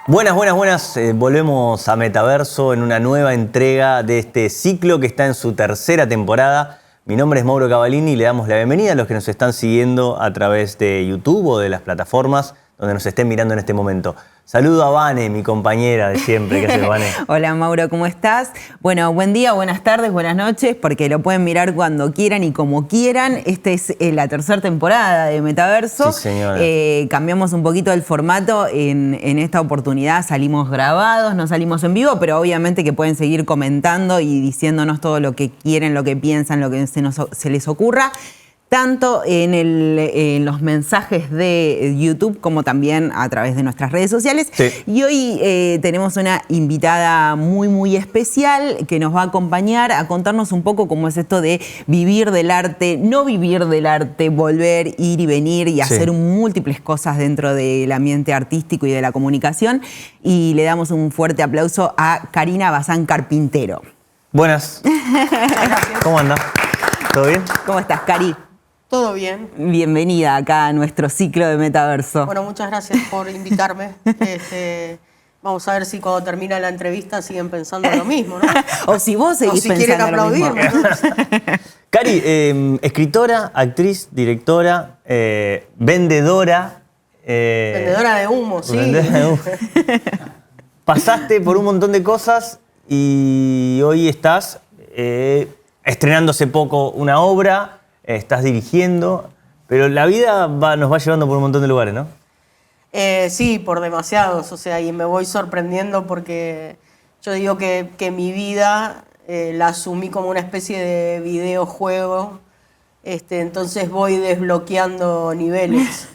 Buenas, buenas, buenas. Volvemos a Metaverso en una nueva entrega de este ciclo que está en su tercera temporada. Mi nombre es Mauro Cavalini y le damos la bienvenida a los que nos están siguiendo a través de YouTube o de las plataformas donde nos estén mirando en este momento. Saludo a Vane, mi compañera de siempre. ¿Qué haces, Vane? Hola, Mauro, ¿cómo estás? Bueno, buen día, buenas tardes, buenas noches, porque lo pueden mirar cuando quieran y como quieran. Esta es la tercera temporada de Metaverso. Sí, señora. Cambiamos un poquito el formato. En esta oportunidad salimos grabados, no salimos en vivo, pero obviamente que pueden seguir comentando y diciéndonos todo lo que quieren, lo que piensan, lo que se les ocurra, tanto en los mensajes de YouTube como también a través de nuestras redes sociales. Sí. Y hoy tenemos una invitada muy especial que nos va a acompañar a contarnos un poco cómo es esto de vivir del arte, no vivir del arte, volver, ir y venir y hacer múltiples cosas dentro del ambiente artístico y de la comunicación. Y le damos un fuerte aplauso a Karina Bazán Carpintero. Buenas. ¿Cómo anda? ¿Todo bien? ¿Cómo estás, Cari? Todo bien. Bienvenida acá a nuestro ciclo de Metaverso. Bueno, muchas gracias por invitarme. Vamos a ver si cuando termina la entrevista siguen pensando lo mismo, ¿no? O si vos seguís o si quieren pensando lo mismo. aplaudirme. Cari, escritora, actriz, directora, vendedora. Vendedora de humo, sí. Vendedora de humo. Pasaste por un montón de cosas y hoy estás estrenando hace poco una obra. Estás dirigiendo, pero la vida nos va llevando por un montón de lugares, ¿no? Sí, por demasiados, o sea, y me voy sorprendiendo porque yo digo que mi vida la asumí como una especie de videojuego, entonces voy desbloqueando niveles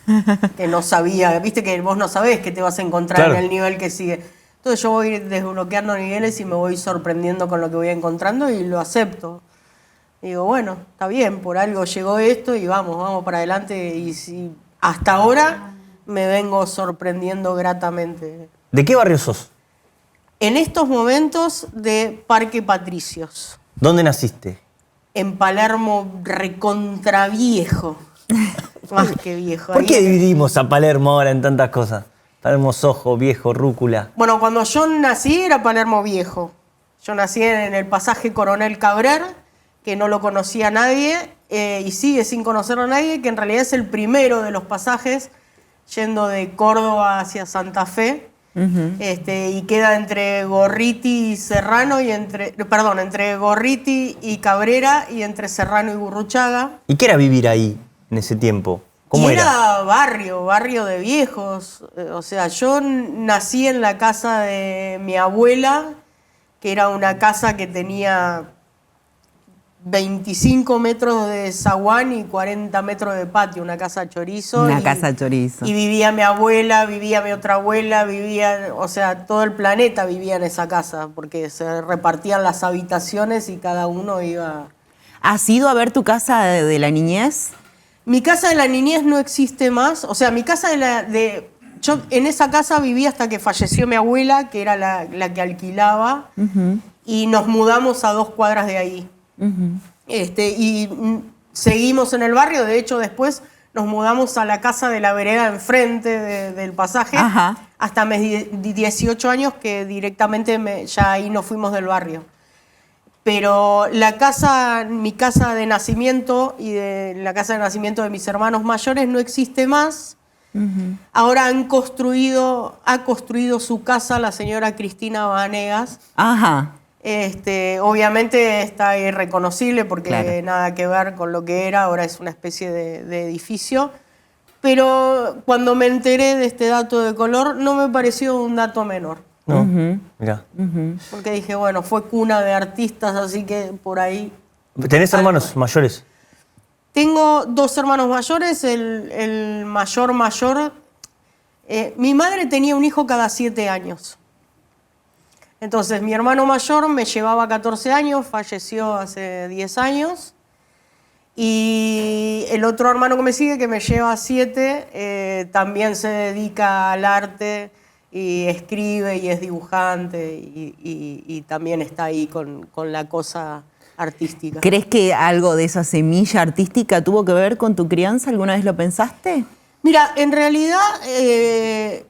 que no sabía, viste que vos no sabés que te vas a encontrar Claro. en el nivel que sigue. Entonces yo voy desbloqueando niveles y me voy sorprendiendo con lo que voy encontrando y lo acepto. Digo, bueno, está bien, por algo llegó esto y vamos para adelante. Y si hasta ahora me vengo sorprendiendo gratamente. ¿De qué barrio sos? En estos momentos de Parque Patricios, ¿Dónde naciste? en Palermo recontraviejo. Más que viejo. ¿Por Ahí qué en- dividimos a Palermo ahora en tantas cosas? Palermo Sojo, Viejo, Rúcula. Bueno, cuando yo nací era Palermo Viejo. Yo nací en el pasaje Coronel Cabrer, que no lo conocía nadie, y sigue sin conocerlo a nadie, que en realidad es el primero de los pasajes yendo de Córdoba hacia Santa Fe, y queda entre Gorriti y Serrano, entre Gorriti y Cabrera, y entre Serrano y Gurruchaga. ¿Y qué era vivir ahí en ese tiempo? ¿Cómo Y era? era barrio de viejos. O sea, yo nací en la casa de mi abuela, que era una casa que tenía 25 metros de zaguán y 40 metros de patio, una casa chorizo. Una casa chorizo. Y vivía mi abuela, vivía mi otra abuela, o sea, todo el planeta vivía en esa casa, porque se repartían las habitaciones y cada uno iba... ¿Has ido a ver tu casa de la niñez? Mi casa de la niñez no existe más, o sea, mi casa yo en esa casa viví hasta que falleció mi abuela, que era la que alquilaba, y nos mudamos a 2 cuadras de ahí. Seguimos en el barrio, de hecho después nos mudamos a la casa de la vereda enfrente del pasaje, hasta mis 18 años que directamente ya ahí nos fuimos del barrio. Pero mi casa de nacimiento y la casa de nacimiento de mis hermanos mayores no existe más. Ahora ha construido su casa la señora Cristina Vanegas. Ajá. Obviamente está irreconocible porque Claro. nada que ver con lo que era, ahora es una especie de edificio. Pero cuando me enteré de este dato de color, no me pareció un dato menor. No, mirá. Porque dije, bueno, fue cuna de artistas, así que por ahí... ¿Tenés hermanos mayores? Tengo 2 hermanos mayores, el mayor. Mi madre tenía un hijo cada 7 años. Entonces, mi hermano mayor me llevaba 14 años, falleció hace 10 años. Y el otro hermano que me sigue, que me lleva 7, también se dedica al arte y escribe y es dibujante y también está ahí con la cosa artística. ¿Crees que algo de esa semilla artística tuvo que ver con tu crianza? ¿Alguna vez lo pensaste? Mira, en realidad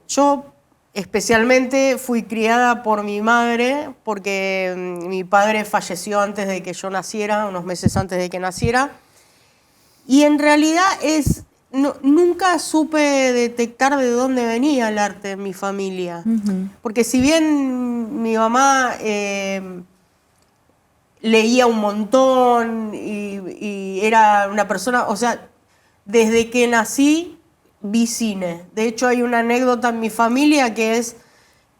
yo especialmente fui criada por mi madre, porque mi padre falleció antes de que yo naciera, unos meses antes de que naciera. Y en realidad nunca supe detectar de dónde venía el arte en mi familia. Porque si bien mi mamá leía un montón y era una persona, o sea, desde que nací vi cine. De hecho, hay una anécdota en mi familia que es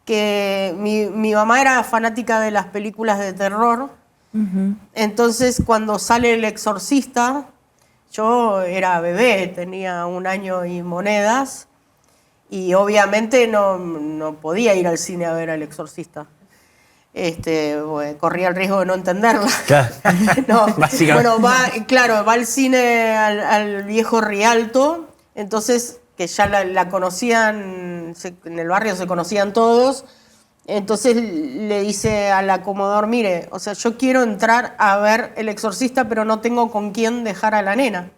que mi mamá era fanática de las películas de terror. Entonces, cuando sale El Exorcista, yo era bebé, tenía 1 año y monedas, y obviamente no podía ir al cine a ver El Exorcista. Bueno, corría el riesgo de no entenderla. Claro. No, Básicamente. bueno, va al cine al viejo Rialto, entonces, que ya la conocían, en el barrio se conocían todos, entonces le dice al acomodador, mire, o sea, yo quiero entrar a ver El Exorcista, pero no tengo con quién dejar a la nena.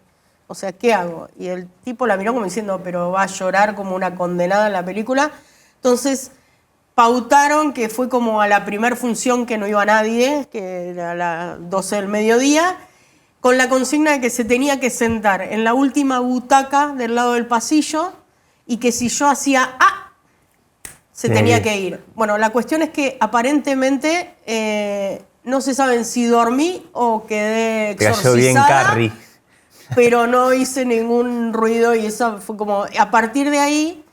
O sea, ¿qué hago? Y el tipo la miró como diciendo, pero va a llorar como una condenada en la película. Entonces pautaron que fue como a la primer función que no iba nadie, que era a las 12 del mediodía, con la consigna de que se tenía que sentar en la última butaca del lado del pasillo y que si yo hacía ¡ah!, se tenía que ir. Bueno, la cuestión es que aparentemente no se saben si dormí o quedé exorcizada. Te cayó bien Carrie. Pero no hice ningún ruido y eso fue como... A partir de ahí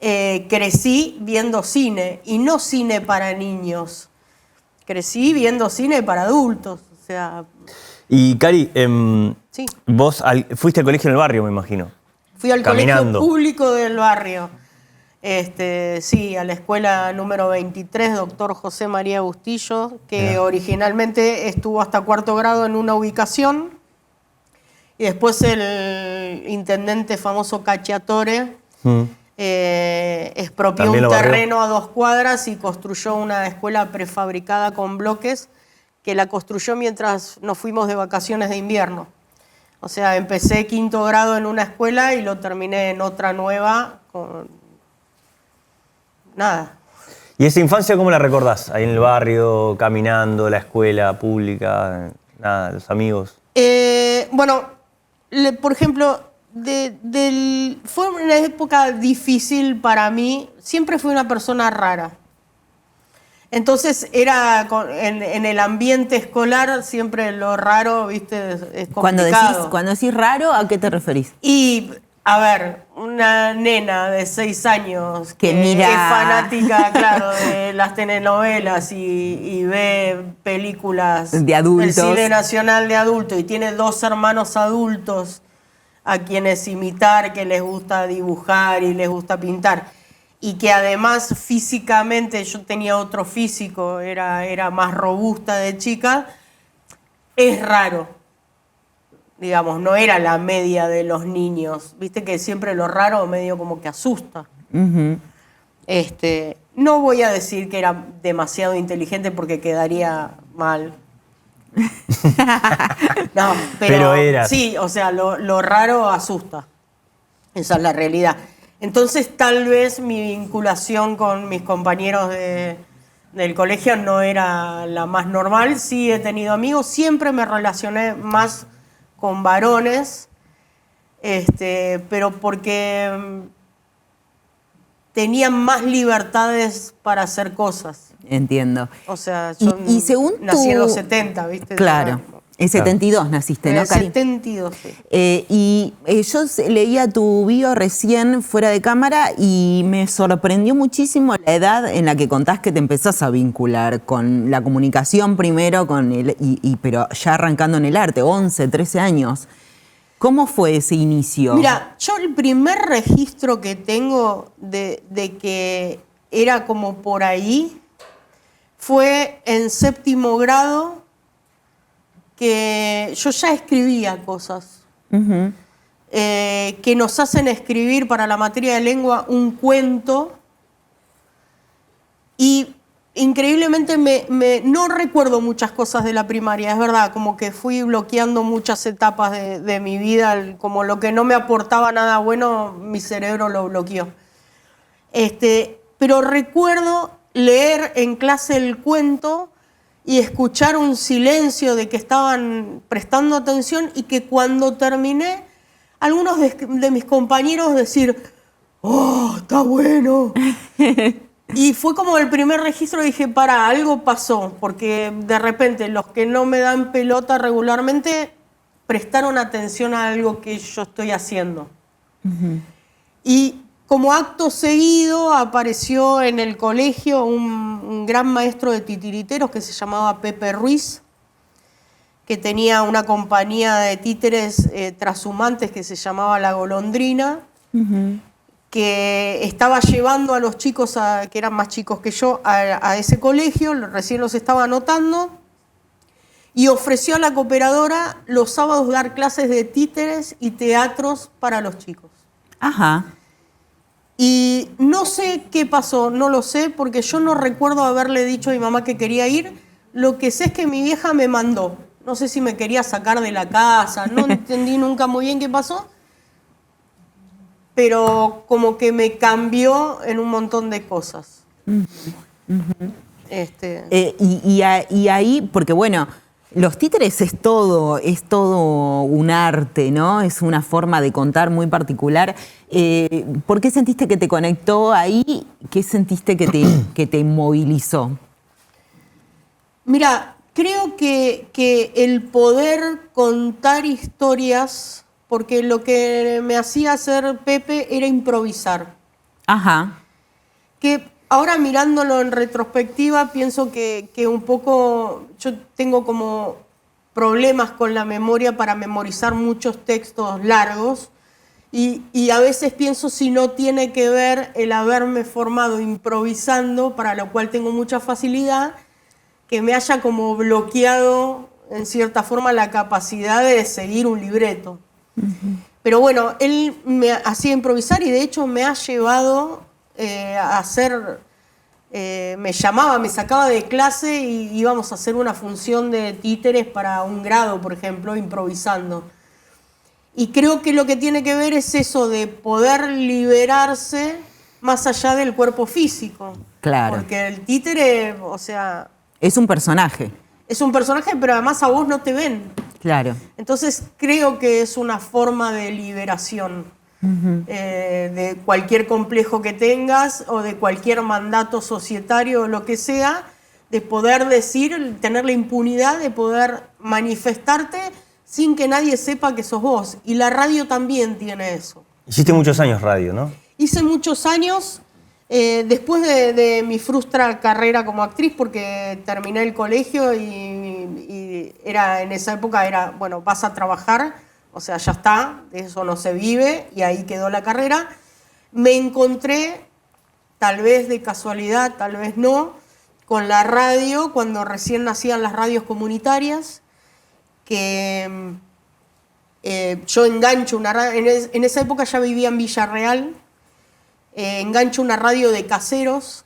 crecí viendo cine, y no cine para niños. Crecí viendo cine para adultos, o sea... Y Cari, sí. vos fuiste al colegio en el barrio, me imagino. Fui al Caminando. colegio público del barrio. Sí, a la escuela número 23, Dr. José María Bustillo, que originalmente estuvo hasta 4º grado en una ubicación, y después el intendente famoso Cacciatore expropió También un lo barrió. terreno a 2 cuadras y construyó una escuela prefabricada con bloques, que la construyó mientras nos fuimos de vacaciones de invierno. O sea, empecé 5º grado en una escuela y lo terminé en otra nueva con... nada. ¿Y esa infancia cómo la recordás? Ahí en el barrio, caminando, la escuela pública, nada, los amigos. Bueno, por ejemplo, fue una época difícil para mí. Siempre fui una persona rara. Entonces en el ambiente escolar siempre lo raro, viste, es complicado. Cuando decís raro, ¿a qué te referís? Y, a ver, una nena de 6 años que mira... es fanática, claro, de las telenovelas y ve películas de adultos, del cine nacional de adultos, y tiene 2 hermanos adultos a quienes imitar, que les gusta dibujar y les gusta pintar. Y que además físicamente yo tenía otro físico, era más robusta de chica, es raro. Digamos, no era la media de los niños. Viste que siempre lo raro medio como que asusta. No voy a decir que era demasiado inteligente porque quedaría mal. No, pero era. Sí, o sea, lo raro asusta. Esa es la realidad. Entonces, tal vez mi vinculación con mis compañeros del colegio no era la más normal. Sí he tenido amigos, siempre me relacioné más con varones, pero porque tenían más libertades para hacer cosas. Entiendo. O sea, yo y según nací en los 70, ¿viste? Claro. En 72 naciste, ¿no, Cari? En 72, sí. Yo leía tu bio recién fuera de cámara y me sorprendió muchísimo la edad en la que contás que te empezás a vincular con la comunicación primero, pero ya arrancando en el arte, 11, 13 años. ¿Cómo fue ese inicio? Mira, yo el primer registro que tengo de que era como por ahí fue en 7º grado, que yo ya escribía cosas, que nos hacen escribir para la materia de lengua un cuento, y increíblemente no recuerdo muchas cosas de la primaria, es verdad, como que fui bloqueando muchas etapas de mi vida, como lo que no me aportaba nada bueno, mi cerebro lo bloqueó. pero recuerdo leer en clase el cuento y escuchar un silencio de que estaban prestando atención y que cuando terminé, algunos de mis compañeros decir, ¡oh, está bueno! Y fue como el primer registro, dije, algo pasó, porque de repente los que no me dan pelota regularmente prestaron atención a algo que yo estoy haciendo. Y como acto seguido apareció en el colegio un gran maestro de titiriteros que se llamaba Pepe Ruiz, que tenía una compañía de títeres trashumantes que se llamaba La Golondrina, que estaba llevando a los chicos, que eran más chicos que yo, a ese colegio, recién los estaba anotando, y ofreció a la cooperadora los sábados dar clases de títeres y teatros para los chicos. Ajá. Y no sé qué pasó, no lo sé, porque yo no recuerdo haberle dicho a mi mamá que quería ir. Lo que sé es que mi vieja me mandó. No sé si me quería sacar de la casa, no entendí nunca muy bien qué pasó, pero como que me cambió en un montón de cosas. Y ahí, porque bueno, los títeres es todo un arte, ¿no? Es una forma de contar muy particular. ¿Por qué sentiste que te conectó ahí? ¿Qué sentiste que te movilizó? Mira, creo que el poder contar historias, porque lo que me hacía hacer Pepe era improvisar. Ajá. Que ahora mirándolo en retrospectiva, pienso que un poco yo tengo como problemas con la memoria para memorizar muchos textos largos y a veces pienso si no tiene que ver el haberme formado improvisando, para lo cual tengo mucha facilidad, que me haya como bloqueado en cierta forma la capacidad de seguir un libreto. Pero bueno, él me hacía improvisar y de hecho me ha llevado a hacer, me llamaba, me sacaba de clase y íbamos a hacer una función de títeres para un grado, por ejemplo, improvisando. Y creo que lo que tiene que ver es eso de poder liberarse más allá del cuerpo físico. Claro. Porque el títere, o sea... Es un personaje. Es un personaje, pero además a vos no te ven. Claro. Entonces creo que es una forma de liberación de cualquier complejo que tengas o de cualquier mandato societario o lo que sea, de poder decir, tener la impunidad de poder manifestarte sin que nadie sepa que sos vos. Y la radio también tiene eso. Hiciste muchos años radio, ¿no? Hice muchos años, después de mi frustra carrera como actriz, porque terminé el colegio y era, en esa época era, bueno, vas a trabajar, o sea, ya está, de eso no se vive, y ahí quedó la carrera. Me encontré, tal vez de casualidad, tal vez no, con la radio, cuando recién nacían las radios comunitarias, que yo engancho una radio, en esa época ya vivía en Villarreal, engancho una radio de caseros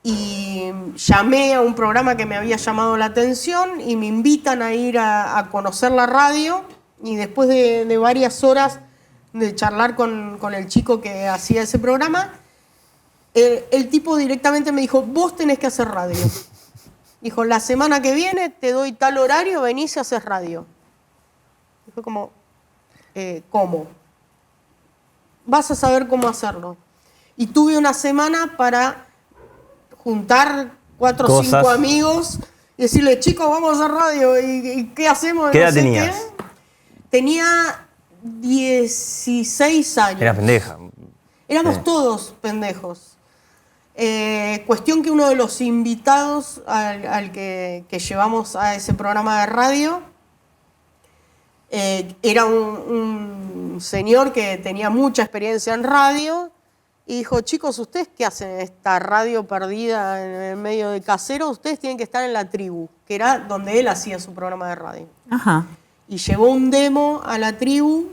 y llamé a un programa que me había llamado la atención y me invitan a ir a conocer la radio, y después de varias horas de charlar con el chico que hacía ese programa, el tipo directamente me dijo, vos tenés que hacer radio. Dijo, la semana que viene te doy tal horario, venís y haces radio. Y fue como, ¿cómo? Vas a saber cómo hacerlo. Y tuve una semana para juntar 4 o 5 amigos y decirle, chicos, vamos a hacer radio. ¿Y qué hacemos? ¿Qué edad tenías? Tenía 16 años. Era pendeja. Éramos todos pendejos. Cuestión que uno de los invitados al que llevamos a ese programa de radio era un señor que tenía mucha experiencia en radio y dijo, chicos, ¿ustedes qué hacen en esta radio perdida en el medio de caseros? Ustedes tienen que estar en La Tribu, que era donde él hacía su programa de radio. Ajá. Y llevó un demo a La Tribu,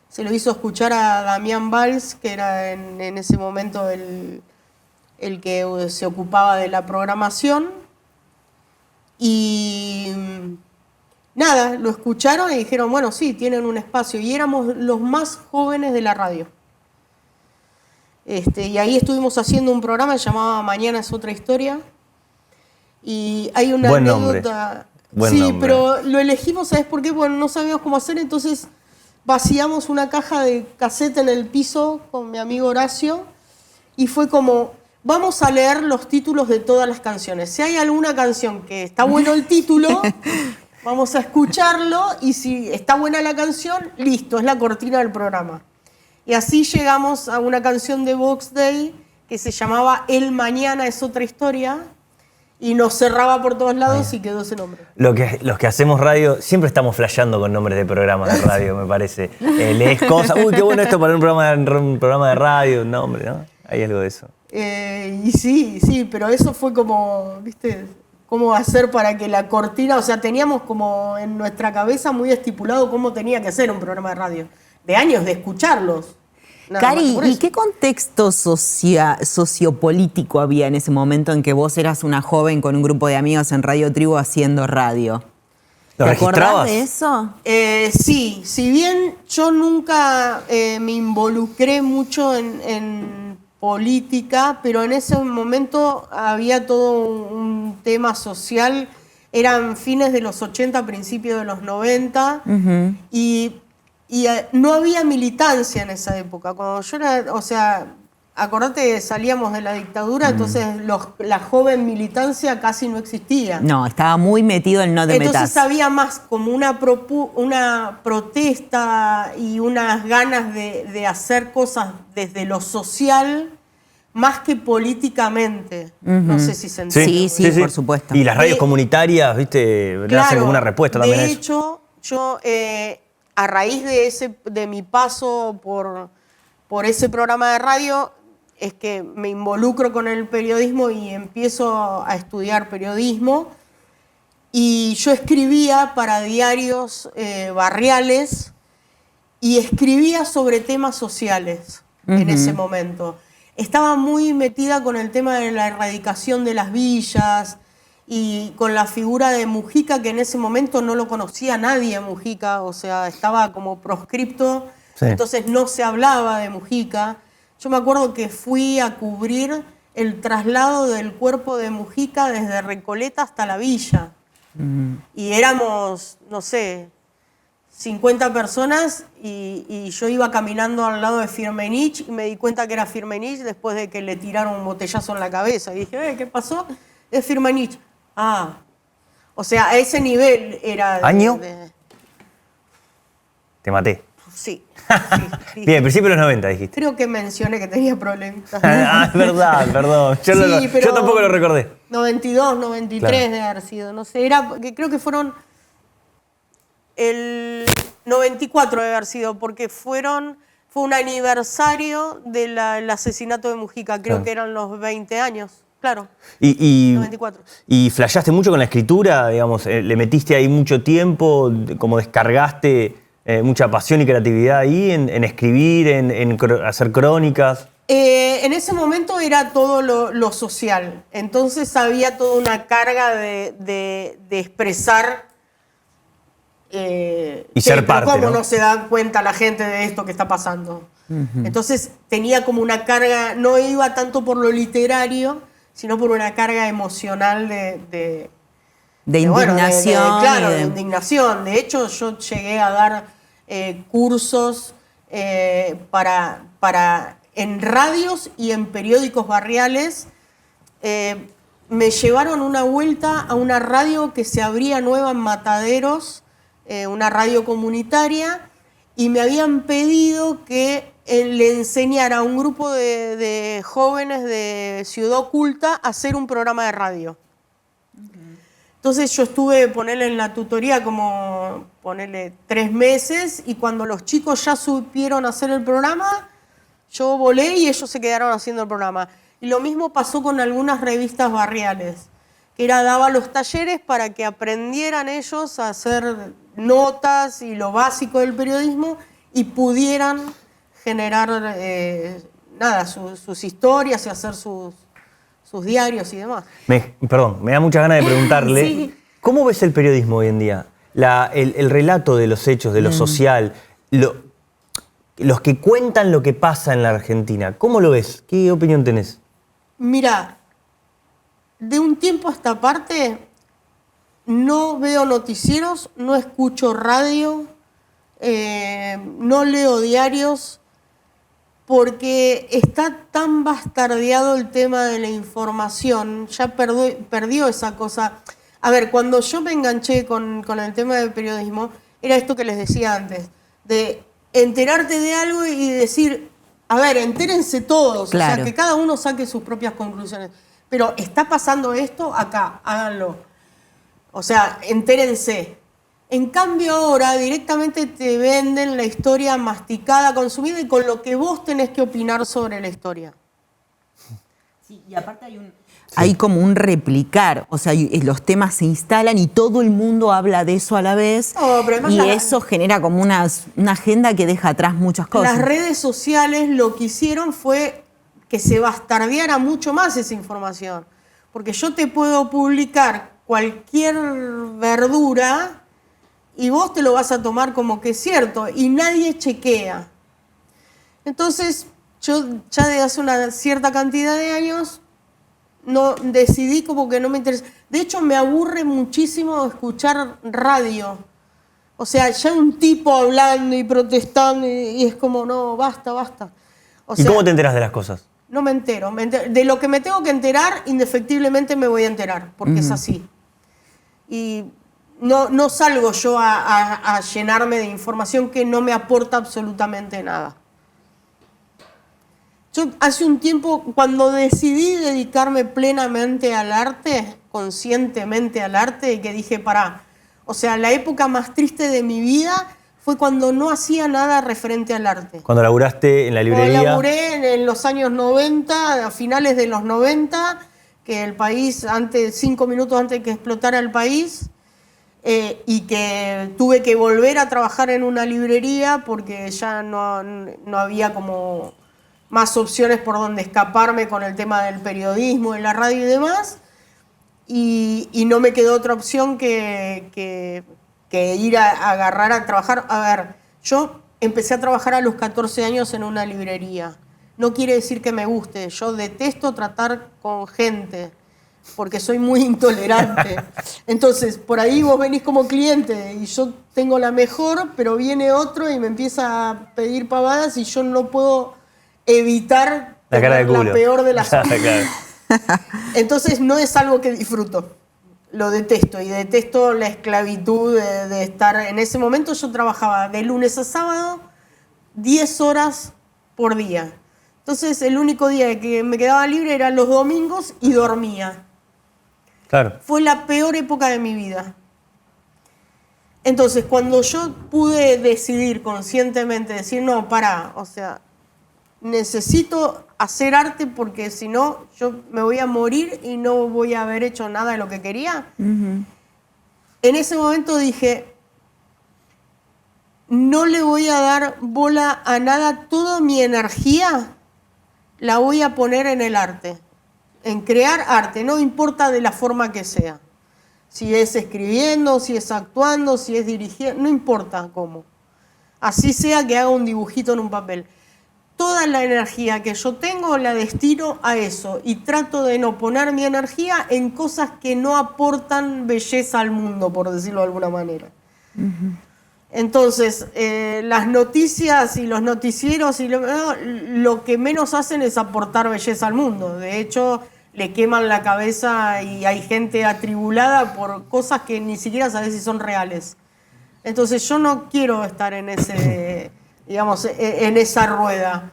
se lo hizo escuchar a Damián Valls, que era en ese momento el que se ocupaba de la programación. Y nada, lo escucharon y dijeron, bueno, sí, tienen un espacio. Y éramos los más jóvenes de la radio. Y ahí estuvimos haciendo un programa que se llamaba Mañana es otra historia. Y hay una Buen anécdota. Buen sí, nombre. pero lo elegimos, ¿sabes por qué? Bueno, no sabíamos cómo hacer, entonces vaciamos una caja de cassette en el piso con mi amigo Horacio y fue como, vamos a leer los títulos de todas las canciones. Si hay alguna canción que está bueno el título, vamos a escucharlo y si está buena la canción, listo, es la cortina del programa. Y así llegamos a una canción de Vox Day que se llamaba El Mañana es otra historia y nos cerraba por todos lados y quedó ese nombre. Los que hacemos radio siempre estamos flasheando con nombres de programas de radio, me parece. Lees cosas, uy, qué bueno esto para un programa de radio, un nombre, ¿no? Hay algo de eso. Y sí, pero eso fue como, ¿viste? Cómo hacer para que la cortina, o sea, teníamos como en nuestra cabeza muy estipulado cómo tenía que ser un programa de radio. De años de escucharlos. Cari, ¿y qué contexto sociopolítico había en ese momento en que vos eras una joven con un grupo de amigos en Radio Tribu haciendo radio? ¿Lo registrabas? ¿Te acordás de eso? Sí, si bien yo nunca me involucré mucho en política, pero en ese momento había todo un tema social. Eran fines de los 80, principios de los 90, y no había militancia en esa época. Cuando yo era, o sea, acordate, salíamos de la dictadura, entonces la joven militancia casi no existía. No, estaba muy metido en no te metas. Entonces había más como una protesta y unas ganas de hacer cosas desde lo social más que políticamente. No sé si se entiende. Sí, por supuesto. Y las radios comunitarias, ¿viste? Le hacen como una respuesta también a eso. De hecho, yo... a raíz de mi paso por ese programa de radio, es que me involucro con el periodismo y empiezo a estudiar periodismo. Y yo escribía para diarios barriales y escribía sobre temas sociales en ese momento. Estaba muy metida con el tema de la erradicación de las villas, y con la figura de Mujica, que en ese momento no lo conocía nadie, Mujica, o sea, estaba como proscripto, entonces no se hablaba de Mujica. Yo me acuerdo que fui a cubrir el traslado del cuerpo de Mujica desde Recoleta hasta la villa. Y éramos, no sé, 50 personas y yo iba caminando al lado de Firmenich y me di cuenta que era Firmenich después de que le tiraron un botellazo en la cabeza. Y dije, ¿qué pasó? Es Firmenich. Ah, o sea, a ese nivel era... ¿Año? Te maté. Sí. Bien, principio de los 90 dijiste. Creo que mencioné que tenía problemas. Es verdad, perdón. Yo tampoco lo recordé. 92, 93 claro. De haber sido, no sé, creo que fueron el 94 de haber sido, porque fue un aniversario del asesinato de Mujica, creo que eran los 20 años. Claro, 94. ¿Y flasheaste mucho con la escritura? Digamos, ¿le metiste ahí mucho tiempo? ¿Cómo descargaste mucha pasión y creatividad ahí en escribir, en hacer crónicas? En ese momento era todo lo social. Entonces había toda una carga de expresar... y ser parte, ¿cómo no se da cuenta la gente de esto que está pasando? Entonces tenía como una carga, no iba tanto por lo literario, sino por una carga emocional de indignación. Claro, de indignación. De hecho, yo llegué a dar cursos en radios y en periódicos barriales. Me llevaron una vuelta a una radio que se abría nueva en Mataderos, una radio comunitaria, y me habían pedido que le enseñara a un grupo de jóvenes de Ciudad Oculta a hacer un programa de radio. Entonces yo estuve, ponerle en la tutoría como, 3 meses, y cuando los chicos ya supieron hacer el programa, yo volé y ellos se quedaron haciendo el programa. Y lo mismo pasó con algunas revistas barriales, que daba los talleres para que aprendieran ellos a hacer notas y lo básico del periodismo y pudieran generar sus historias y hacer sus diarios y demás. Perdón, me da muchas ganas de preguntarle, Sí. ¿Cómo ves el periodismo hoy en día? El relato de los hechos, de lo social, los que cuentan lo que pasa en la Argentina. ¿Cómo lo ves? ¿Qué opinión tenés? Mira, de un tiempo a esta parte no veo noticieros, no escucho radio, no leo diarios, porque está tan bastardeado el tema de la información, ya perdió esa cosa. A ver, cuando yo me enganché con el tema del periodismo, era esto que les decía antes, de enterarte de algo y decir, a ver, entérense todos, claro. O sea, que cada uno saque sus propias conclusiones. Pero está pasando esto acá, háganlo. O sea, entérense. En cambio ahora directamente te venden la historia masticada, consumida y con lo que vos tenés que opinar sobre la historia. Sí, y aparte hay como un replicar, o sea, los temas se instalan y todo el mundo habla de eso a la vez, y eso genera como una agenda que deja atrás muchas cosas. Las redes sociales lo que hicieron fue que se bastardeara mucho más esa información, porque yo te puedo publicar cualquier verdura y vos te lo vas a tomar como que es cierto y nadie chequea. Entonces yo ya de hace una cierta cantidad de años no decidí como que no me interesa. De hecho, me aburre muchísimo escuchar radio. O sea, ya un tipo hablando y protestando y es como, no, basta. ¿Y cómo te enteras de las cosas? No me entero. De lo que me tengo que enterar, indefectiblemente me voy a enterar, porque es así. Y no salgo yo a llenarme de información que no me aporta absolutamente nada. Yo hace un tiempo, cuando decidí dedicarme plenamente al arte, conscientemente al arte, que dije, o sea, la época más triste de mi vida fue cuando no hacía nada referente al arte. ¿Cuando laburaste en la librería? Cuando laburé en los años 90, a finales de los 90, que el país, 5 minutos antes de que explotara el país, y que tuve que volver a trabajar en una librería porque ya no había como más opciones por donde escaparme con el tema del periodismo, de la radio y demás, y no me quedó otra opción que ir a agarrar a trabajar. A ver, yo empecé a trabajar a los 14 años en una librería. No quiere decir que me guste, yo detesto tratar con gente, porque soy muy intolerante. Entonces, por ahí vos venís como cliente y yo tengo la mejor, pero viene otro y me empieza a pedir pavadas y yo no puedo evitar la cara de culo. La peor de las cosas. Entonces no es algo que disfruto, lo detesto y detesto la esclavitud de estar. En ese momento yo trabajaba de lunes a sábado 10 horas por día. Entonces el único día que me quedaba libre eran los domingos y dormía. Claro. Fue la peor época de mi vida. Entonces cuando yo pude decidir conscientemente, decir no, o sea, necesito hacer arte porque si no, yo me voy a morir y no voy a haber hecho nada de lo que quería. En ese momento dije, no le voy a dar bola a nada, toda mi energía la voy a poner en el arte, en crear arte, no importa de la forma que sea. Si es escribiendo, si es actuando, si es dirigiendo, no importa cómo. Así sea que haga un dibujito en un papel. Toda la energía que yo tengo la destino a eso y trato de no poner mi energía en cosas que no aportan belleza al mundo, por decirlo de alguna manera. Entonces, las noticias y los noticieros lo que menos hacen es aportar belleza al mundo. De hecho, le queman la cabeza y hay gente atribulada por cosas que ni siquiera sabes si son reales. Entonces, yo no quiero estar en ese... digamos, en esa rueda.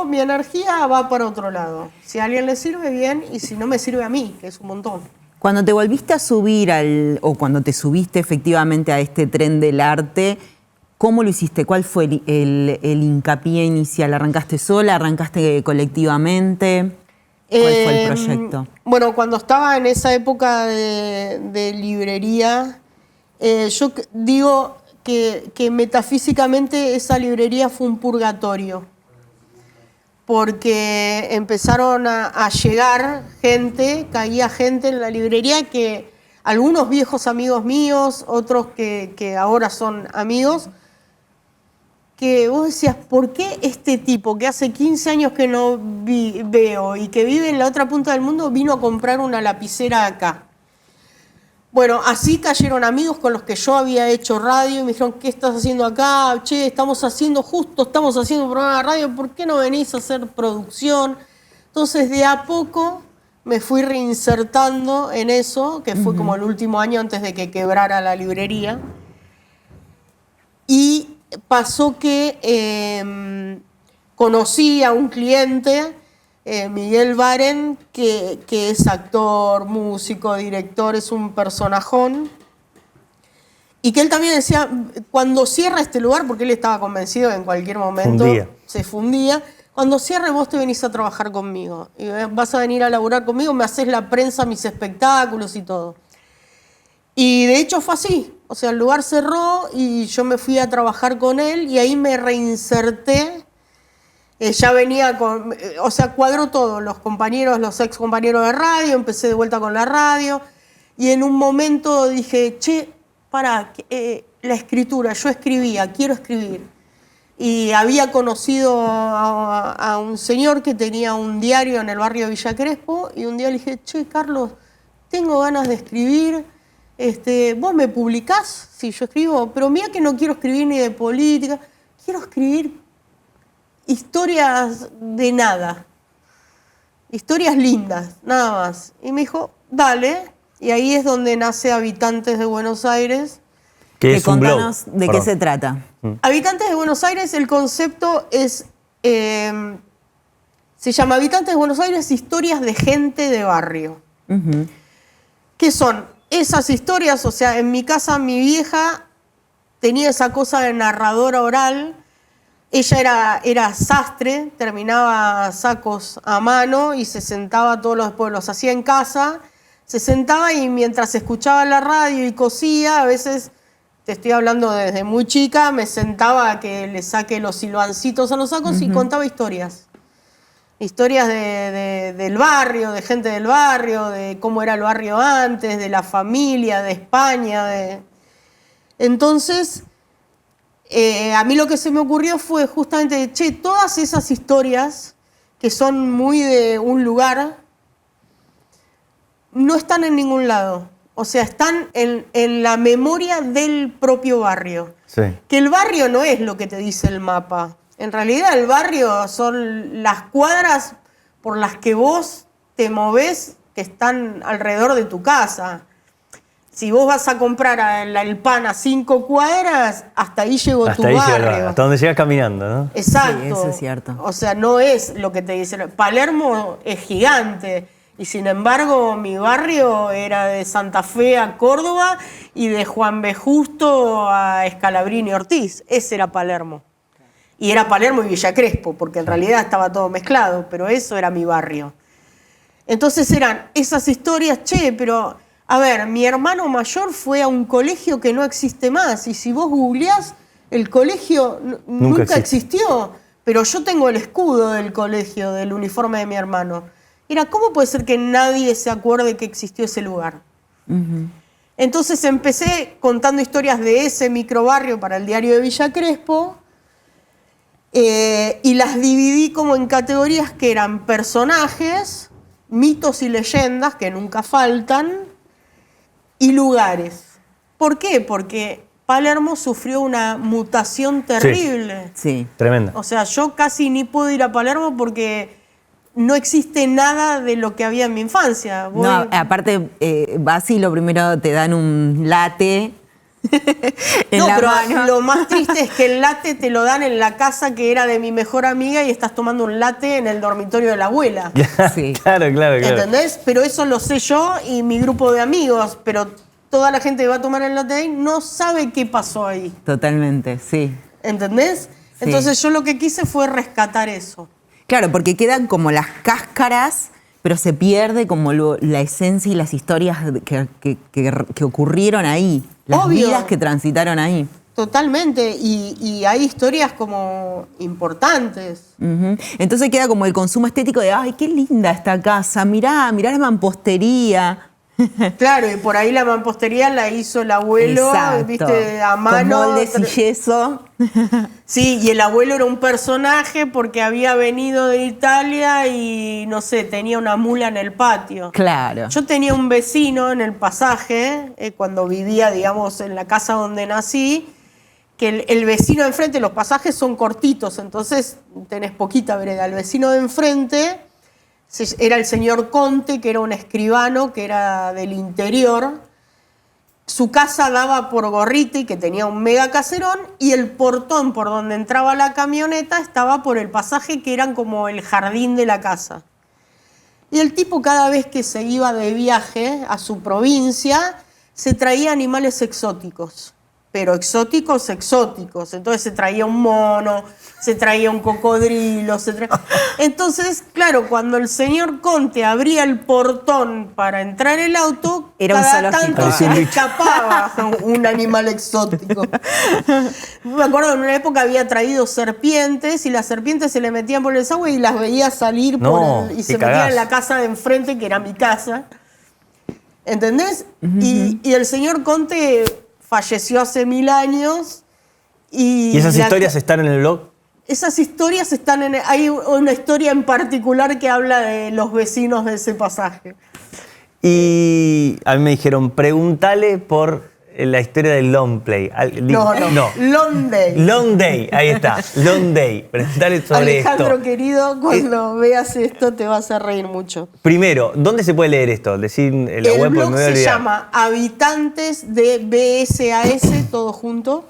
Mi energía va para otro lado. Si a alguien le sirve, bien, y si no me sirve a mí, que es un montón. Cuando te volviste a subir o cuando te subiste efectivamente a este tren del arte, ¿cómo lo hiciste? ¿Cuál fue el hincapié inicial? ¿Arrancaste sola? ¿Arrancaste colectivamente? ¿Cuál fue el proyecto? Bueno, cuando estaba en esa época de librería, yo digo que metafísicamente esa librería fue un purgatorio, porque empezaron a llegar gente, caía gente en la librería, que algunos viejos amigos míos, otros que ahora son amigos, que vos decías, ¿por qué este tipo que hace 15 años que no veo y que vive en la otra punta del mundo vino a comprar una lapicera acá? Bueno, así cayeron amigos con los que yo había hecho radio y me dijeron, ¿qué estás haciendo acá? Che, estamos haciendo un programa de radio, ¿por qué no venís a hacer producción? Entonces, de a poco me fui reinsertando en eso, que fue como el último año antes de que quebrara la librería. Y pasó que conocí a un cliente, Miguel Baren, que es actor, músico, director, es un personajón. Y que él también decía, cuando cierra este lugar, porque él estaba convencido que en cualquier momento se fundía, cuando cierre vos te venís a trabajar conmigo. Y vas a venir a laburar conmigo, me haces la prensa, mis espectáculos y todo. Y de hecho fue así. O sea, el lugar cerró y yo me fui a trabajar con él y ahí me reinserté. Ya venía con, o sea, cuadró todo, los ex compañeros de radio, empecé de vuelta con la radio y en un momento dije, che, pará, la escritura, yo escribía, quiero escribir. Y había conocido a un señor que tenía un diario en el barrio de Villa Crespo y un día le dije, che, Carlos, tengo ganas de escribir, ¿vos me publicás? Sí, yo escribo, pero mira que no quiero escribir ni de política, quiero escribir historias de nada, historias lindas, nada más. Y me dijo, dale, y ahí es donde nace Habitantes de Buenos Aires. Que es un blog. Contanos de qué se trata. Habitantes de Buenos Aires, el concepto es, se llama Habitantes de Buenos Aires, historias de gente de barrio. ¿Qué son? Esas historias, o sea, en mi casa mi vieja tenía esa cosa de narradora oral. Ella era sastre, terminaba sacos a mano y se sentaba después los hacía en casa, se sentaba y mientras escuchaba la radio y cosía, a veces, te estoy hablando desde muy chica, me sentaba a que le saque los silbancitos a los sacos y contaba historias. Historias del barrio, de gente del barrio, de cómo era el barrio antes, de la familia, de España. Entonces, a mí lo que se me ocurrió fue justamente, che, todas esas historias que son muy de un lugar, no están en ningún lado. O sea, están en la memoria del propio barrio. Sí. Que el barrio no es lo que te dice el mapa. En realidad el barrio son las cuadras por las que vos te movés que están alrededor de tu casa. Si vos vas a comprar el pan a 5 cuadras, hasta ahí llegó tu barrio. Hasta donde llegas caminando, ¿no? Exacto. Sí, eso es cierto. O sea, no es lo que te dicen. Palermo es gigante. Y sin embargo, mi barrio era de Santa Fe a Córdoba y de Juan B. Justo a Scalabrini Ortiz. Ese era Palermo. Y era Palermo y Villa Crespo, porque en realidad estaba todo mezclado, pero eso era mi barrio. Entonces eran esas historias, che, pero, a ver, mi hermano mayor fue a un colegio que no existe más, y si vos googleás, el colegio nunca existió, pero yo tengo el escudo del colegio, del uniforme de mi hermano. Era, ¿cómo puede ser que nadie se acuerde que existió ese lugar? Entonces empecé contando historias de ese microbarrio para el diario de Villa Crespo, y las dividí como en categorías que eran personajes, mitos y leyendas, que nunca faltan, y lugares. ¿Por qué? Porque Palermo sufrió una mutación terrible. Sí, tremenda. O sea, yo casi ni puedo ir a Palermo porque no existe nada de lo que había en mi infancia. No, aparte, vas y lo primero te dan un latte. No, pero lo más triste es que el latte te lo dan en la casa que era de mi mejor amiga y estás tomando un latte en el dormitorio de la abuela. Sí. Claro. ¿Entendés? Pero eso lo sé yo y mi grupo de amigos, pero toda la gente que va a tomar el latte ahí no sabe qué pasó ahí. Totalmente, sí. ¿Entendés? Sí. Entonces yo lo que quise fue rescatar eso. Claro, porque quedan como las cáscaras, pero se pierde como la esencia y las historias que ocurrieron ahí. Las vidas que transitaron ahí. Totalmente, y hay historias como importantes. Entonces queda como el consumo estético de, ay, qué linda esta casa, mirá la mampostería. Claro, y por ahí la mampostería la hizo el abuelo, Exacto. viste, a mano. Con moldes y yeso. Sí, y el abuelo era un personaje porque había venido de Italia y, no sé, tenía una mula en el patio. Claro. Yo tenía un vecino en el Pasaje, cuando vivía, digamos, en la casa donde nací, que el vecino de enfrente, los pasajes son cortitos, entonces tenés poquita vereda. El vecino de enfrente era el señor Conte, que era un escribano, que era del interior. Su casa daba por Gorriti, que tenía un mega caserón, y el portón por donde entraba la camioneta estaba por el Pasaje, que eran como el jardín de la casa. Y el tipo, cada vez que se iba de viaje a su provincia, se traía animales exóticos. Pero exóticos, exóticos. Entonces se traía un mono, se traía un cocodrilo. Entonces, claro, cuando el señor Conte abría el portón para entrar el auto, era cada tanto se le escapaba un animal exótico. Me acuerdo que en una época había traído serpientes y las serpientes se le metían por el desagüe y las veía salir y se metían en la casa de enfrente, que era mi casa. ¿Entendés? Y el señor Conte falleció hace 1000 años. ¿Y esas historias están en el blog? Esas historias están en... Hay una historia en particular que habla de los vecinos de ese pasaje. Y a mí me dijeron, pregúntale por la historia del long play. No. Long Day. Long Day, ahí está. Long Day. Preguntale sobre Alejandro, esto. querido, cuando veas esto te vas a reír mucho. Primero, ¿dónde se puede leer esto? Decir la el web, blog me voy a se olvidar. llama Habitantes de BSAS, todo junto,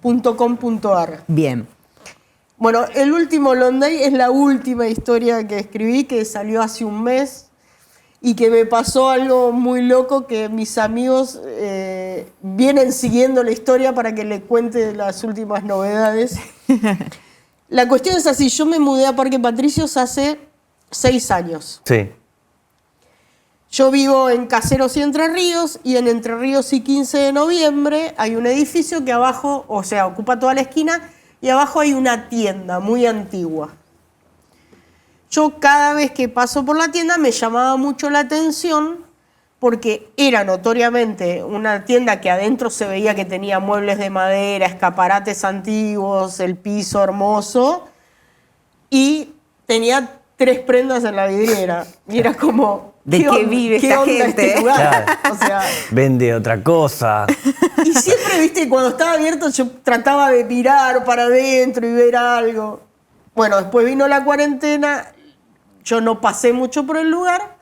.com.ar. Bien. Bueno, el último Long Day es la última historia que escribí, que salió hace un mes, y que me pasó algo muy loco, que mis amigos vienen siguiendo la historia para que les cuente las últimas novedades. La cuestión es así, yo me mudé a Parque Patricios hace 6 años. Sí. Yo vivo en Caseros y Entre Ríos, y en Entre Ríos y 15 de noviembre hay un edificio que abajo, o sea, ocupa toda la esquina, y abajo hay una tienda muy antigua. Yo cada vez que paso por la tienda me llamaba mucho la atención porque era notoriamente una tienda que adentro se veía que tenía muebles de madera, escaparates antiguos, el piso hermoso, y tenía 3 prendas en la vidriera. Y era como... ¿De qué vive esta gente? Este lugar? Claro. O sea, Vende otra cosa. y siempre, viste, cuando estaba abierto yo trataba de mirar para adentro y ver algo. Bueno, después vino la cuarentena, yo no pasé mucho por el lugar,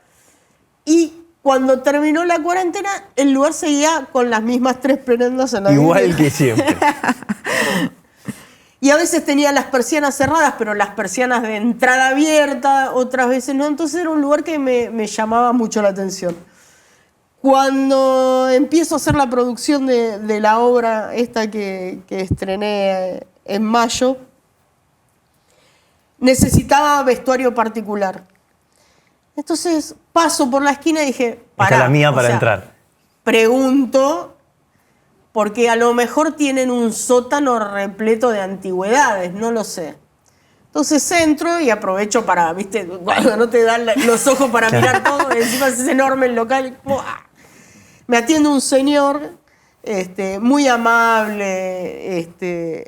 y cuando terminó la cuarentena, el lugar seguía con las mismas 3 prendas en la Igual vidriera. que siempre. Y a veces tenía las persianas cerradas, pero las persianas de entrada abierta, otras veces no. Entonces era un lugar que me llamaba mucho la atención. Cuando empiezo a hacer la producción de la obra esta que estrené en mayo, necesitaba vestuario particular. Entonces paso por la esquina y dije, Esta es la mía para entrar. Pregunto, porque a lo mejor tienen un sótano repleto de antigüedades, no lo sé. Entonces entro y aprovecho para, viste, cuando no te dan los ojos para mirar todo, encima es enorme el local. Me atiende un señor muy amable,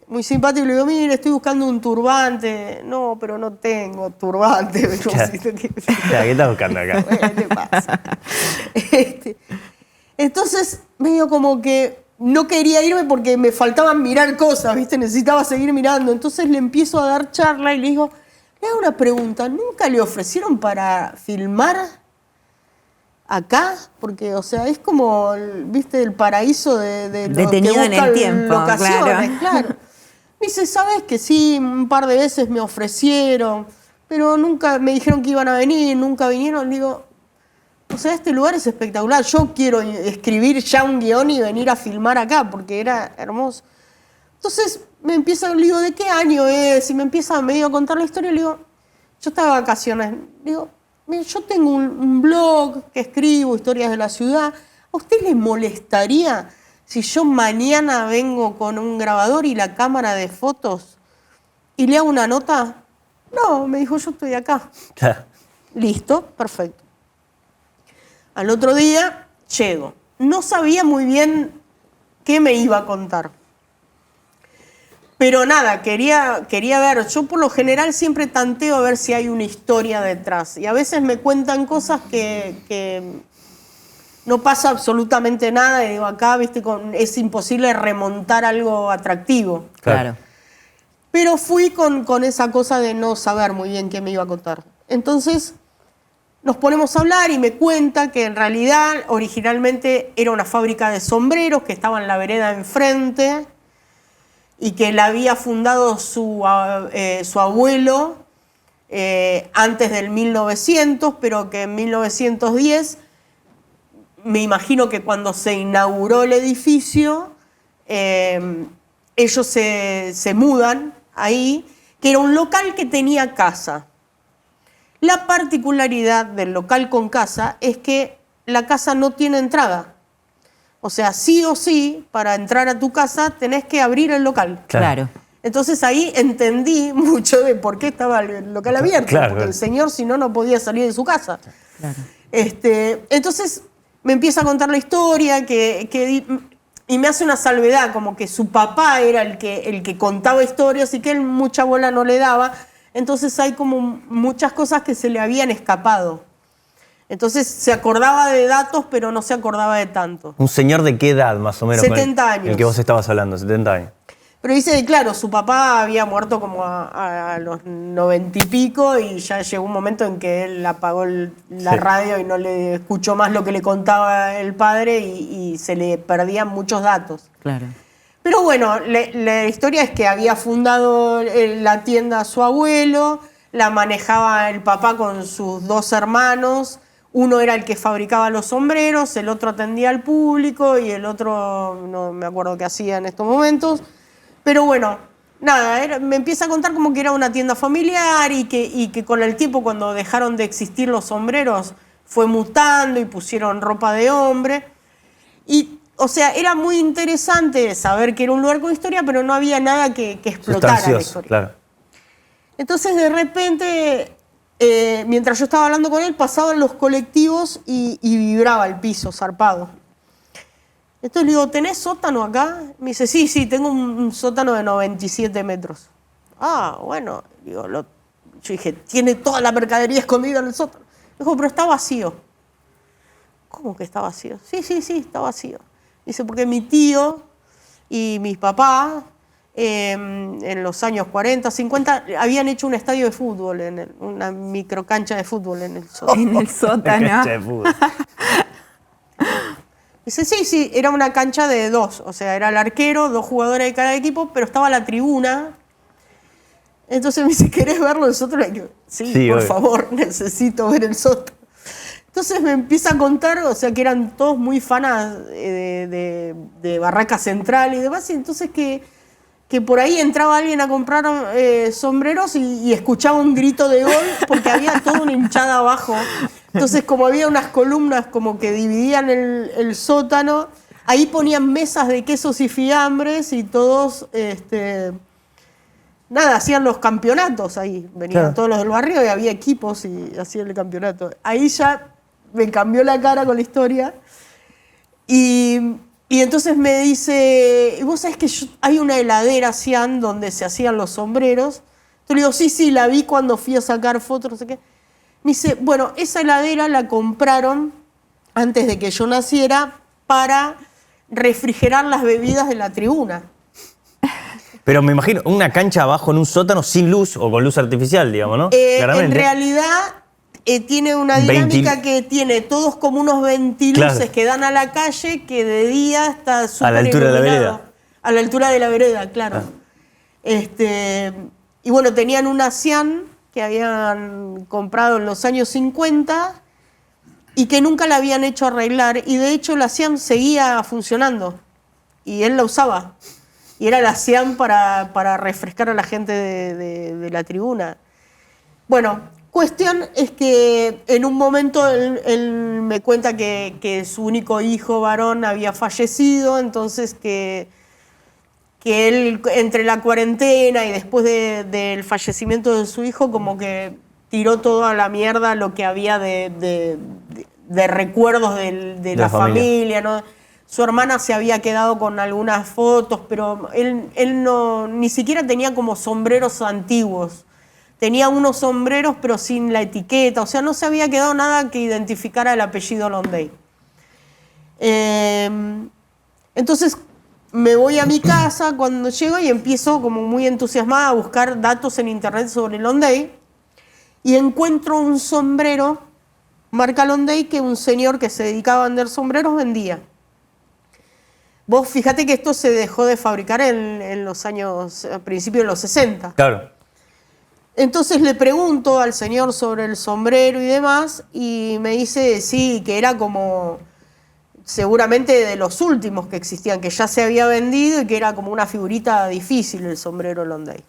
muy simpático, y le digo, mire, estoy buscando un turbante. No, pero no tengo turbante. ¿Qué estás buscando acá? ¿Qué te pasa? Entonces, medio como que no quería irme porque me faltaban mirar cosas, ¿viste? Necesitaba seguir mirando. Entonces le empiezo a dar charla y le digo, le hago una pregunta, ¿nunca le ofrecieron para filmar acá? Porque, o sea, es como, ¿viste? El paraíso de los detenido que en el buscan tiempo, locaciones, claro. Me dice, ¿sabes que sí? Un par de veces me ofrecieron, pero nunca me dijeron que iban a venir, nunca vinieron. Le digo, o sea, este lugar es espectacular. Yo quiero escribir ya un guión y venir a filmar acá, porque era hermoso. Entonces le digo, ¿de qué año es? Y me empieza medio a contar la historia. Le digo, yo estaba de vacaciones. Le digo, mire, yo tengo un blog que escribo historias de la ciudad. ¿A usted le molestaría si yo mañana vengo con un grabador y la cámara de fotos y le hago una nota? No, me dijo, yo estoy acá. Listo, perfecto. Al otro día llego. No sabía muy bien qué me iba a contar. Pero nada, quería ver. Yo por lo general siempre tanteo a ver si hay una historia detrás. Y a veces me cuentan cosas que no pasa absolutamente nada. Y digo, acá, viste, es imposible remontar algo atractivo. Claro. Pero fui con esa cosa de no saber muy bien qué me iba a contar. Entonces nos ponemos a hablar y me cuenta que en realidad originalmente era una fábrica de sombreros que estaba en la vereda enfrente y que la había fundado su abuelo antes del 1900, pero que en 1910, me imagino que cuando se inauguró el edificio, ellos se mudan ahí, que era un local que tenía casa. La particularidad del local con casa es que la casa no tiene entrada. O sea, sí o sí, para entrar a tu casa tenés que abrir el local. Claro. Entonces ahí entendí mucho de por qué estaba el local abierto, claro, porque el señor si no podía salir de su casa. Claro. Entonces me empieza a contar la historia y me hace una salvedad, como que su papá era el que contaba historias y que él mucha bola no le daba. Entonces hay como muchas cosas que se le habían escapado. Entonces se acordaba de datos, pero no se acordaba de tanto. ¿Un señor de qué edad, más o menos? 70 años. El que vos estabas hablando, 70 años. Pero dice que, claro, su papá había muerto como a los 90 y pico y ya llegó un momento en que él apagó la radio y no le escuchó más lo que le contaba el padre y se le perdían muchos datos. Claro. Pero bueno, la historia es que había fundado la tienda su abuelo, la manejaba el papá con sus dos hermanos. Uno era el que fabricaba los sombreros, el otro atendía al público y el otro no me acuerdo qué hacía en estos momentos. Pero bueno, nada, me empieza a contar como que era una tienda familiar y que con el tiempo, cuando dejaron de existir los sombreros, fue mutando y pusieron ropa de hombre. Y, o sea, era muy interesante saber que era un lugar con historia, pero no había nada que explotara la historia. Claro. Entonces, de repente, mientras yo estaba hablando con él, pasaban los colectivos y vibraba el piso, zarpado. Entonces le digo, ¿tenés sótano acá? Me dice, sí, tengo un sótano de 97 metros. Ah, bueno. Digo, yo dije, tiene toda la mercadería escondida en el sótano. Me dijo, pero está vacío. ¿Cómo que está vacío? Sí, está vacío. Dice, porque mi tío y mis papás, en los años 40, 50, habían hecho un estadio de fútbol, una microcancha de fútbol en el sótano. En el sótano. Cancha de fútbol. Dice, sí, era una cancha de dos, o sea, era el arquero, 2 jugadores de cada equipo, pero estaba la tribuna. Entonces me dice, ¿querés verlo nosotros? Sí, por favor, necesito ver el sótano. Entonces me empieza a contar, o sea, que eran todos muy fanas de Barraca Central y demás, y entonces que por ahí entraba alguien a comprar sombreros y escuchaba un grito de gol porque había toda una hinchada abajo. Entonces, como había unas columnas como que dividían el sótano, ahí ponían mesas de quesos y fiambres y todos, hacían los campeonatos ahí. Venían todos los del barrio y había equipos y hacían el campeonato. Ahí ya me cambió la cara con la historia. Y entonces me dice, ¿vos sabés que hay una heladera Cian donde se hacían los sombreros? Entonces le digo, sí, la vi cuando fui a sacar fotos, no sé qué. Me dice, bueno, esa heladera la compraron antes de que yo naciera para refrigerar las bebidas de la tribuna. Pero me imagino, una cancha abajo en un sótano sin luz o con luz artificial, digamos, ¿no? Claramente. En realidad tiene una dinámica que tiene todos como unos ventiluces que dan a la calle, que de día está súper a la altura iluminado. de la vereda. A la altura de la vereda, claro. Y bueno, tenían una Cian que habían comprado en los años 50 y que nunca la habían hecho arreglar. Y de hecho la Cian seguía funcionando y él la usaba. Y era la Cian para refrescar a la gente de la tribuna. Bueno, cuestión es que en un momento él me cuenta que su único hijo varón había fallecido, entonces que él, entre la cuarentena y después del fallecimiento de su hijo, como que tiró todo a la mierda lo que había de recuerdos de la familia, ¿no? Su hermana se había quedado con algunas fotos, pero él no, ni siquiera tenía como sombreros antiguos. Tenía unos sombreros, pero sin la etiqueta. O sea, no se había quedado nada que identificara el apellido Londay. Entonces, me voy a mi casa cuando llego y empiezo como muy entusiasmada a buscar datos en internet sobre Londay. Y encuentro un sombrero, marca Londay, que un señor que se dedicaba a vender sombreros vendía. Vos fíjate que esto se dejó de fabricar en los años, a principios de los 60. Claro. Entonces le pregunto al señor sobre el sombrero y demás, y me dice sí, que era como seguramente de los últimos que existían, que ya se había vendido y que era como una figurita difícil el sombrero Londay.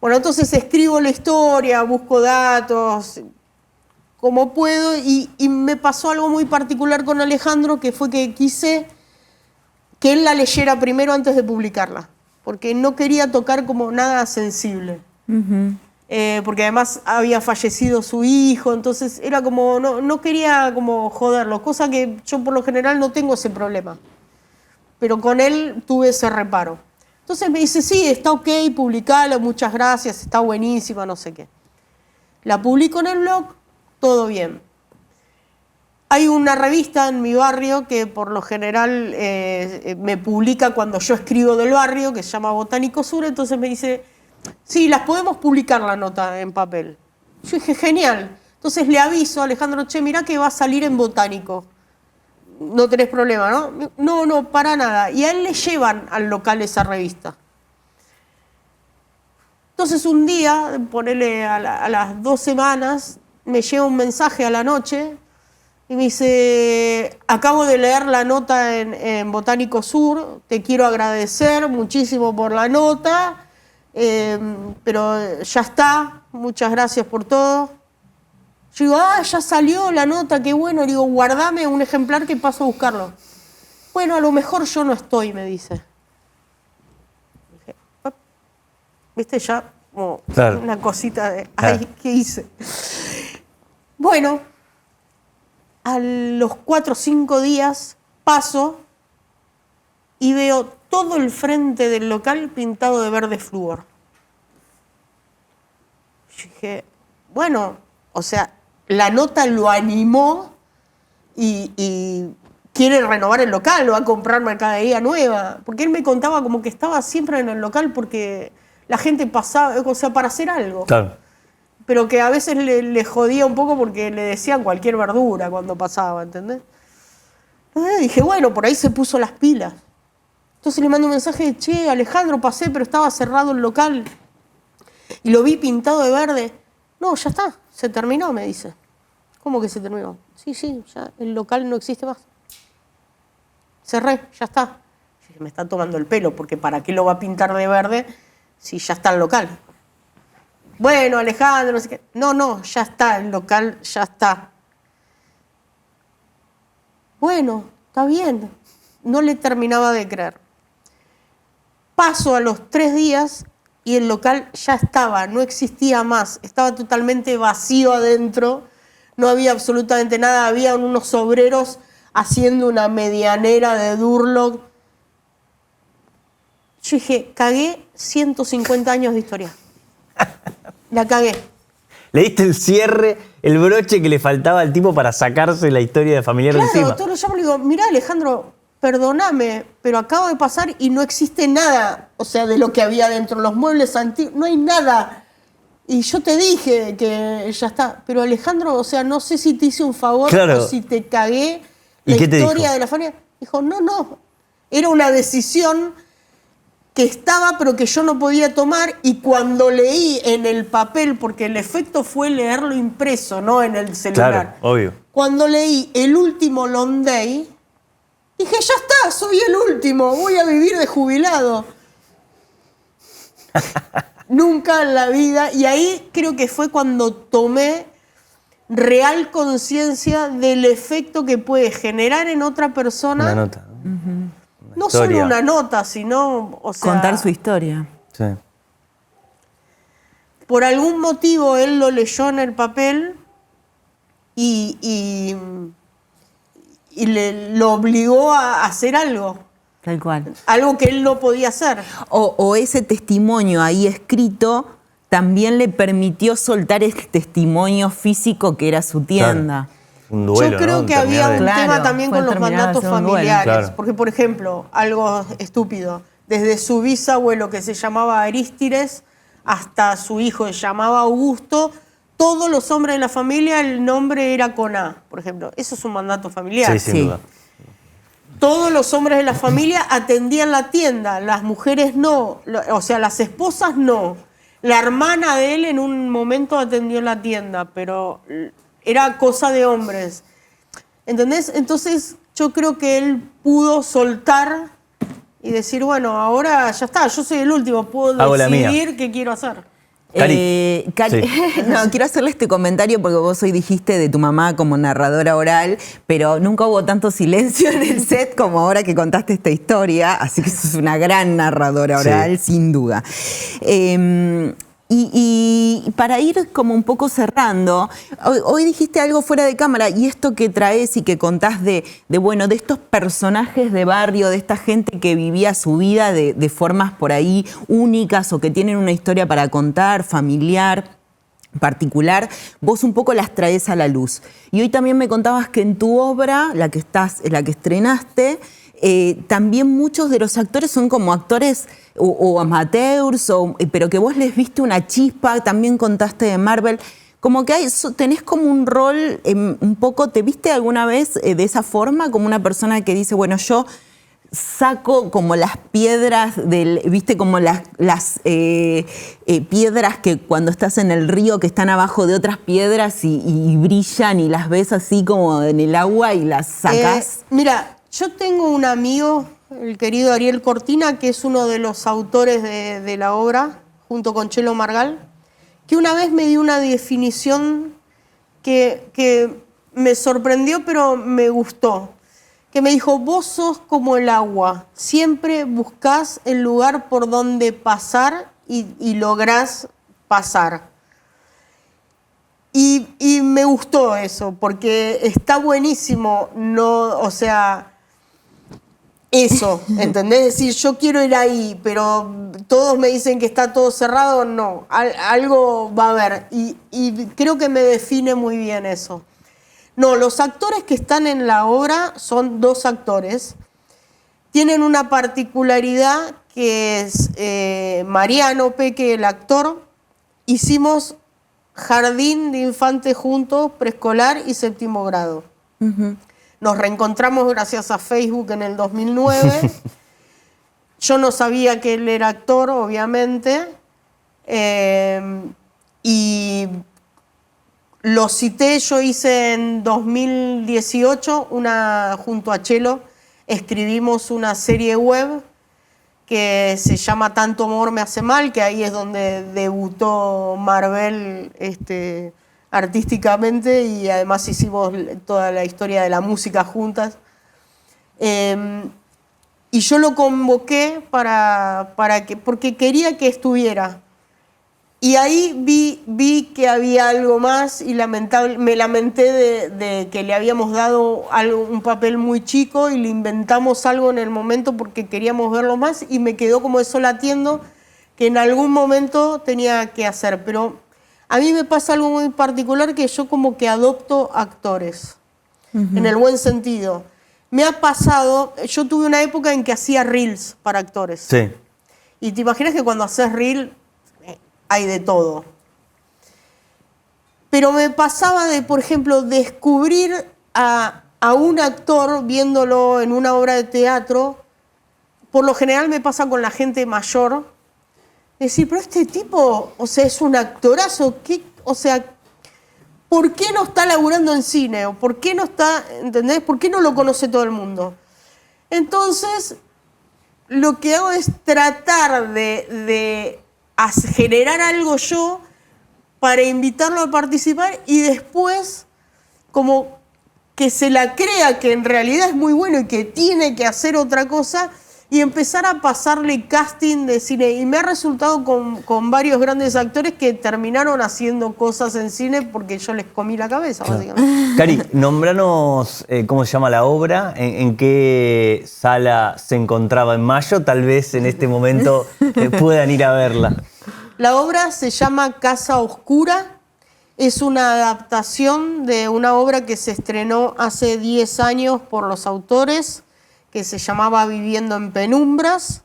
Bueno, entonces escribo la historia, busco datos, como puedo, y me pasó algo muy particular con Alejandro, que fue que quise que él la leyera primero antes de publicarla, porque no quería tocar como nada sensible. Porque además había fallecido su hijo, entonces era como, no quería como joderlo, cosa que yo por lo general no tengo ese problema, pero con él tuve ese reparo. Entonces me dice, sí, está ok, publicala, muchas gracias, está buenísima, no sé qué. La publico en el blog, todo bien. Hay una revista en mi barrio que por lo general me publica cuando yo escribo del barrio, que se llama Botánico Sur, entonces me dice, sí, las podemos publicar la nota en papel. Yo dije, genial. Entonces le aviso a Alejandro, che, mirá que va a salir en Botánico. No tenés problema, ¿no? No, para nada. Y a él le llevan al local esa revista. Entonces un día, ponele a las 2 semanas, me llega un mensaje a la noche y me dice, acabo de leer la nota en Botánico Sur, te quiero agradecer muchísimo por la nota, pero ya está, muchas gracias por todo. Yo digo, ya salió la nota, qué bueno. Le digo, guardame un ejemplar que paso a buscarlo. Bueno, a lo mejor yo no estoy, me dice. Dije, viste, ya como claro, una cosita de, ay, claro, ¿qué hice? Bueno, a los 4 o 5 días paso y veo todo el frente del local pintado de verde flúor. Yo dije, bueno, o sea, la nota lo animó y quiere renovar el local, lo va a comprar mercadería nueva. Porque él me contaba como que estaba siempre en el local porque la gente pasaba, o sea, para hacer algo. Claro. Pero que a veces le jodía un poco porque le decían cualquier verdura cuando pasaba, ¿entendés? Entonces dije, bueno, por ahí se puso las pilas. Entonces le mando un mensaje, che, Alejandro, pasé, pero estaba cerrado el local. Y lo vi pintado de verde. No, ya está, se terminó, me dice. ¿Cómo que se terminó? Sí, ya el local no existe más. Cerré, ya está. Me está tomando el pelo, porque ¿para qué lo va a pintar de verde si ya está el local? Bueno, Alejandro, no sé qué. No, ya está, el local ya está. Bueno, está bien. No le terminaba de creer. Paso a los 3 días y el local ya estaba, no existía más, estaba totalmente vacío adentro, no había absolutamente nada, había unos obreros haciendo una medianera de Durlock. Yo dije, cagué 150 años de historia. La cagué. Le diste el cierre, el broche que le faltaba al tipo para sacarse la historia de familiar de encima. Claro, todo lo llamo y le digo, mirá, Alejandro, perdóname, pero acabo de pasar y no existe nada, o sea, de lo que había dentro, los muebles antiguos, no hay nada. Y yo te dije que ya está, pero Alejandro, o sea, no sé si te hice un favor, claro, o si te cagué la historia de la familia. Dijo, no, era una decisión que estaba, pero que yo no podía tomar, y cuando leí en el papel, porque el efecto fue leerlo impreso, no en el celular. Claro, obvio. Cuando leí el último Londay, dije, ya está, soy el último, voy a vivir de jubilado. Nunca en la vida. Y ahí creo que fue cuando tomé real conciencia del efecto que puede generar en otra persona. Una nota. No solo una nota, sino, o sea, contar su historia. Sí. Por algún motivo él lo leyó en el papel y lo obligó a hacer algo. Tal cual. Algo que él no podía hacer. O ese testimonio ahí escrito también le permitió soltar el testimonio físico que era su tienda. Claro. Un duelo, yo creo ¿no? que había un tema también con los mandatos familiares. Claro. Porque, por ejemplo, algo estúpido, desde su bisabuelo que se llamaba Arístides hasta su hijo que se llamaba Augusto, todos los hombres de la familia el nombre era con A, por ejemplo. Eso es un mandato familiar. Sí, sin duda. Todos los hombres de la familia atendían la tienda, las mujeres no, o sea, las esposas no. La hermana de él en un momento atendió la tienda, pero era cosa de hombres. ¿Entendés? Entonces yo creo que él pudo soltar y decir, bueno, ahora ya está, yo soy el último, puedo decidir qué quiero hacer. Cari, sí. No, quiero hacerle este comentario porque vos hoy dijiste de tu mamá como narradora oral, pero nunca hubo tanto silencio en el set como ahora que contaste esta historia, así que sos una gran narradora oral, sí, sin duda. Y para ir como un poco cerrando, hoy dijiste algo fuera de cámara y esto que traes y que contás de estos personajes de barrio, de esta gente que vivía su vida de formas por ahí únicas o que tienen una historia para contar, familiar, particular, vos un poco las traes a la luz. Y hoy también me contabas que en tu obra, la que estrenaste, también muchos de los actores son como actores o amateurs, pero que vos les viste una chispa, también contaste de Marvel, como que tenés como un rol un poco, ¿te viste alguna vez de esa forma? Como una persona que dice, bueno, yo saco como las piedras, viste como las piedras que cuando estás en el río que están abajo de otras piedras y brillan y las ves así como en el agua y las sacás. Mira, yo tengo un amigo, el querido Ariel Cortina, que es uno de los autores de la obra, junto con Chelo Margal, que una vez me dio una definición que me sorprendió, pero me gustó. Que me dijo, vos sos como el agua, siempre buscás el lugar por donde pasar y lográs pasar. Y me gustó eso, porque está buenísimo, eso, ¿entendés? Es decir, yo quiero ir ahí, pero todos me dicen que está todo cerrado, no, algo va a haber. Y creo que me define muy bien eso. No, los actores que están en la obra son 2 actores. Tienen una particularidad que es Mariano Peque, el actor. Hicimos jardín de infantes juntos, preescolar y 7º grado. Uh-huh. Nos reencontramos gracias a Facebook en el 2009. Yo no sabía que él era actor, obviamente. Y lo cité, yo hice en 2018, junto a Chelo, escribimos una serie web que se llama Tanto amor me hace mal, que ahí es donde debutó Marvel artísticamente y además hicimos toda la historia de la música juntas. Y yo lo convoqué porque quería que estuviera. Y ahí vi que había algo más y me lamenté de que le habíamos dado un papel muy chico y le inventamos algo en el momento porque queríamos verlo más y me quedó como eso latiendo que en algún momento tenía que hacer. Pero a mí me pasa algo muy particular que yo como que adopto actores, en el buen sentido. Me ha pasado, yo tuve una época en que hacía reels para actores. Sí. Y te imaginas que cuando haces reel hay de todo. Pero me pasaba de, por ejemplo, descubrir a un actor viéndolo en una obra de teatro. Por lo general me pasa con la gente mayor. Decir, pero este tipo, es un actorazo. ¿Por qué no está laburando en cine? ¿O por qué no está, entendés? ¿Por qué no lo conoce todo el mundo? Entonces, lo que hago es tratar de generar algo yo para invitarlo a participar y después como que se la crea que en realidad es muy bueno y que tiene que hacer otra cosa y empezar a pasarle casting de cine. Y me ha resultado con varios grandes actores que terminaron haciendo cosas en cine porque yo les comí la cabeza, básicamente. Cari, nombranos cómo se llama la obra, en qué sala se encontraba en mayo, tal vez en este momento puedan ir a verla. La obra se llama Casa Oscura. Es una adaptación de una obra que se estrenó hace 10 años por los autores, que se llamaba Viviendo en Penumbras.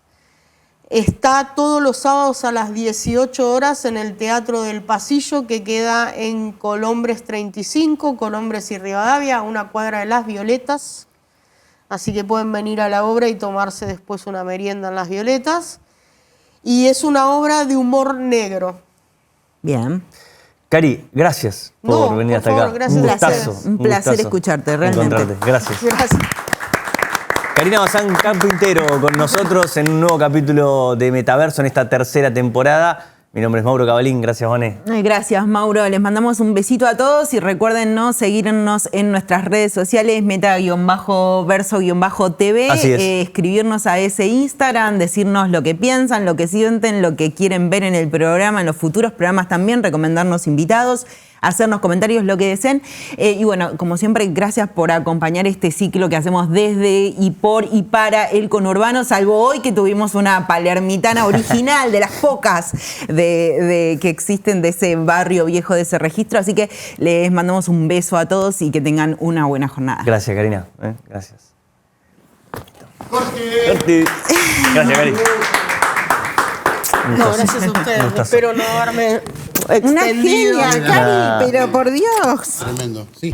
Está todos los sábados a las 18 horas en el Teatro del Pasillo, que queda en Colombres 35, Colombres y Rivadavia, a una cuadra de Las Violetas. Así que pueden venir a la obra y tomarse después una merienda en Las Violetas. Y es una obra de humor negro. Bien. Cari, gracias por venir hasta acá. Gracias. Un placer escucharte, realmente. Encontrarte. Gracias. Gracias. Karina Bazán Campintero con nosotros en un nuevo capítulo de Metaverso en esta tercera temporada. Mi nombre es Mauro Cavalín, gracias, Vané. Gracias, Mauro. Les mandamos un besito a todos y recuerden seguirnos en nuestras redes sociales, meta-verso-tv, Así es. escribirnos a ese Instagram, decirnos lo que piensan, lo que sienten, lo que quieren ver en el programa, en los futuros programas también, recomendarnos invitados, hacernos comentarios, lo que deseen. Y bueno, como siempre, gracias por acompañar este ciclo que hacemos desde y por y para el conurbano, salvo hoy que tuvimos una palermitana original, de las pocas que existen de ese barrio viejo, de ese registro. Así que les mandamos un beso a todos y que tengan una buena jornada. Gracias, Karina. Gracias. Jorge. Gracias, Karina. No, gracias a ustedes. Espero no haberme Una extendido. genia, Cari, pero por Dios. Tremendo, sí.